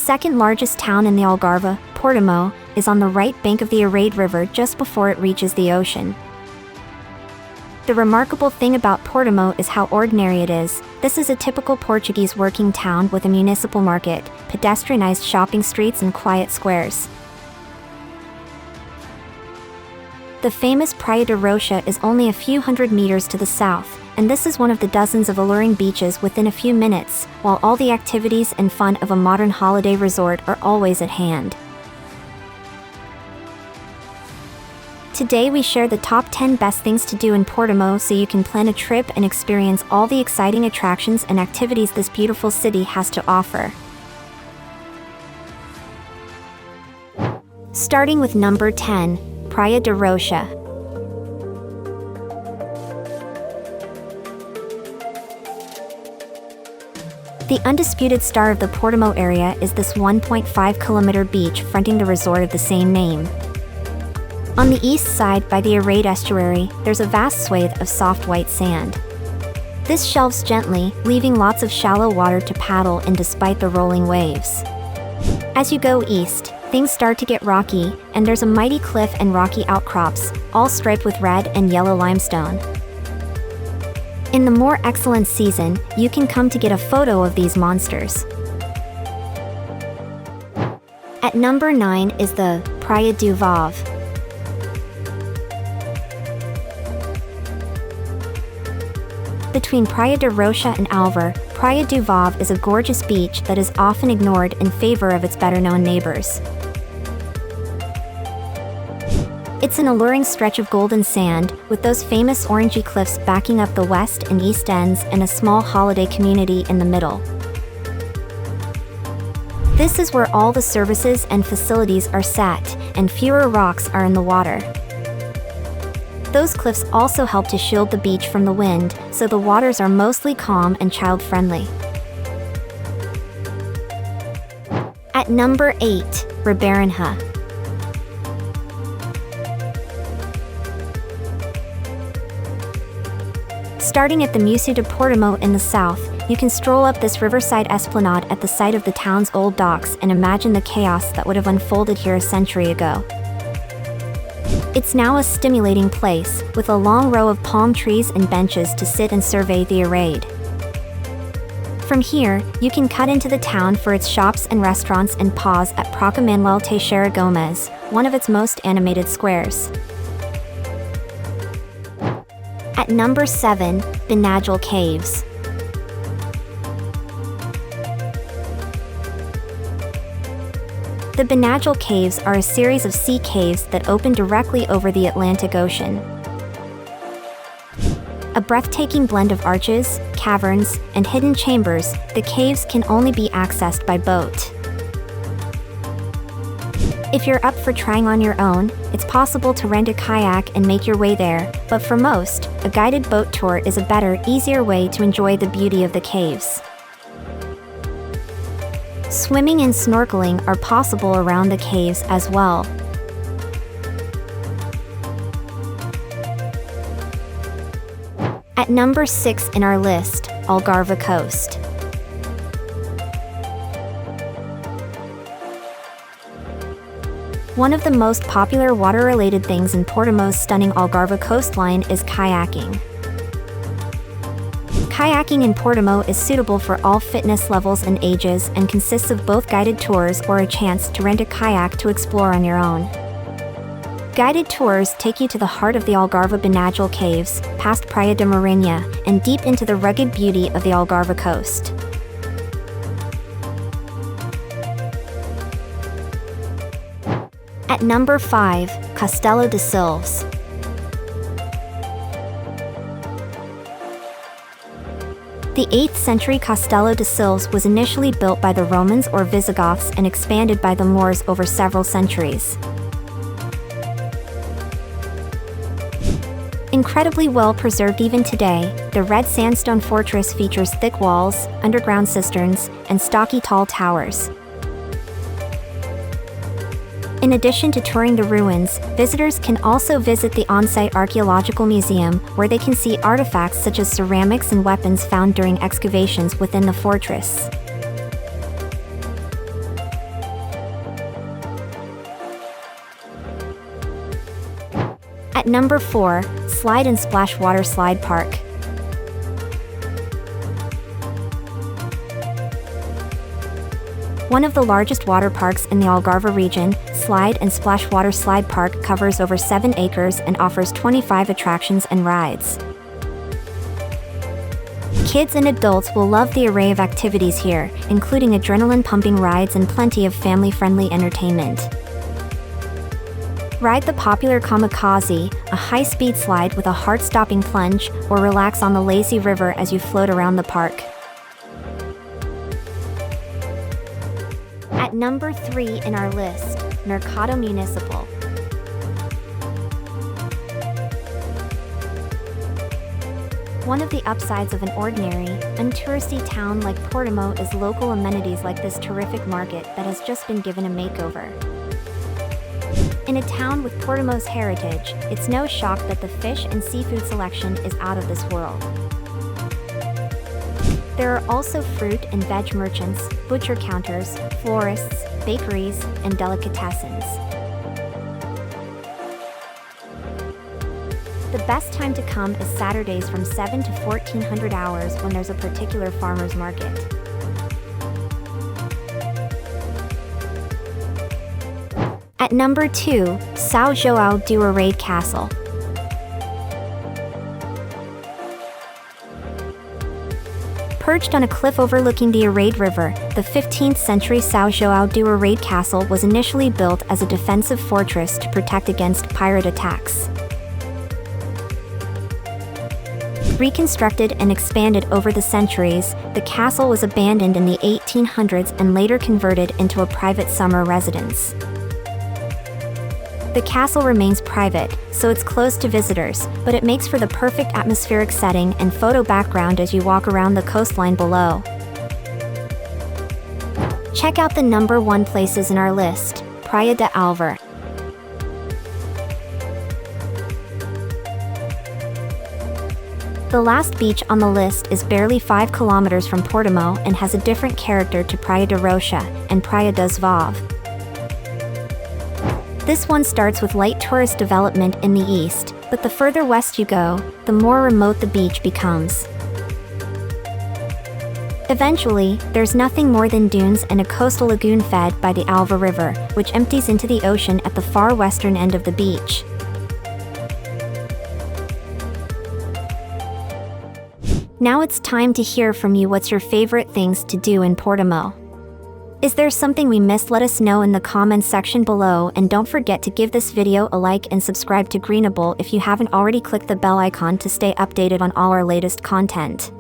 second largest town in the Algarve, Portimao, is on the right bank of the Arade River just before it reaches the ocean. The remarkable thing about Portimao is how ordinary it is. This is a typical Portuguese working town with a municipal market, pedestrianized shopping streets and quiet squares. The famous Praia da Rocha is only a few hundred meters to the south, and this is one of the dozens of alluring beaches within a few minutes, while all the activities and fun of a modern holiday resort are always at hand. Today we share the top 10 best things to do in Portimao so you can plan a trip and experience all the exciting attractions and activities this beautiful city has to offer. Starting with number 10, Praia da Rocha. The undisputed star of the Portimao area is this 1.5-kilometer beach fronting the resort of the same name. On the east side by the Arade estuary, there's a vast swathe of soft white sand. This shelves gently, leaving lots of shallow water to paddle in despite the rolling waves. As you go east, things start to get rocky, and there's a mighty cliff and rocky outcrops, all striped with red and yellow limestone. In the more excellent season, you can come to get a photo of these monsters. At number 9 is the Praia de Alvor. Between Praia da Rocha and Alvor, Praia de Alvor is a gorgeous beach that is often ignored in favor of its better-known neighbors. It's an alluring stretch of golden sand, with those famous orangey cliffs backing up the west and east ends and a small holiday community in the middle. This is where all the services and facilities are set, and fewer rocks are in the water. Those cliffs also help to shield the beach from the wind, so the waters are mostly calm and child-friendly. At number 8, Ribeirinha. Starting at the Museu de Portimao in the south, you can stroll up this riverside esplanade at the site of the town's old docks and imagine the chaos that would have unfolded here a century ago. It's now a stimulating place, with a long row of palm trees and benches to sit and survey the Arade. From here, you can cut into the town for its shops and restaurants and pause at Praça Manuel Teixeira Gomes, one of its most animated squares. At number 7, Benagil Caves. The Benagil Caves are a series of sea caves that open directly over the Atlantic Ocean. A breathtaking blend of arches, caverns, and hidden chambers, the caves can only be accessed by boat. If you're up for trying on your own, it's possible to rent a kayak and make your way there, but for most, a guided boat tour is a better, easier way to enjoy the beauty of the caves. Swimming and snorkeling are possible around the caves as well. At number 6 in our list, Algarve Coast. One of the most popular water-related things in Portimao's stunning Algarve coastline is kayaking. Kayaking in Portimao is suitable for all fitness levels and ages and consists of both guided tours or a chance to rent a kayak to explore on your own. Guided tours take you to the heart of the Algarve Benagil Caves, past Praia de Ribeirinha, and deep into the rugged beauty of the Algarve coast. At number 5, Castelo de Silves. The 8th century Castelo de Silves was initially built by the Romans or Visigoths and expanded by the Moors over several centuries. Incredibly well preserved even today, the red sandstone fortress features thick walls, underground cisterns, and stocky tall towers. In addition to touring the ruins, visitors can also visit the on-site archaeological museum, where they can see artifacts such as ceramics and weapons found during excavations within the fortress. At number 4, Slide and Splash Water Slide Park. One of the largest water parks in the Algarve region, Slide and Splash Water Slide Park covers over 7 acres and offers 25 attractions and rides. Kids and adults will love the array of activities here, including adrenaline-pumping rides and plenty of family-friendly entertainment. Ride the popular Kamikaze, a high-speed slide with a heart-stopping plunge, or relax on the lazy river as you float around the park. At number 3 in our list, Mercado Municipal. One of the upsides of an ordinary, untouristy town like Portimao is local amenities like this terrific market that has just been given a makeover. In a town with Portimao's heritage, it's no shock that the fish and seafood selection is out of this world. There are also fruit and veg merchants, butcher counters, florists, bakeries, and delicatessens. The best time to come is Saturdays from 7 to 1400 hours when there's a particular farmer's market. At number 2, São João do Arade Castle. Perched on a cliff overlooking the Arade River, the 15th century São João do Arade Castle was initially built as a defensive fortress to protect against pirate attacks. Reconstructed and expanded over the centuries, the castle was abandoned in the 1800s and later converted into a private summer residence. The castle remains private, so it's closed to visitors, but it makes for the perfect atmospheric setting and photo background as you walk around the coastline below. Check out the number 1 places in our list, Praia de Alvor. The last beach on the list is barely 5 kilometers from Portimao and has a different character to Praia da Rocha and Praia de Alvor. This one starts with light tourist development in the east, but the further west you go, the more remote the beach becomes. Eventually, there's nothing more than dunes and a coastal lagoon fed by the Alvor River, which empties into the ocean at the far western end of the beach. Now it's time to hear from you. What's your favorite things to do in Portimao? Is there something we missed? Let us know in the comments section below, and don't forget to give this video a like and subscribe to Greenable if you haven't already. Click the bell icon to stay updated on all our latest content.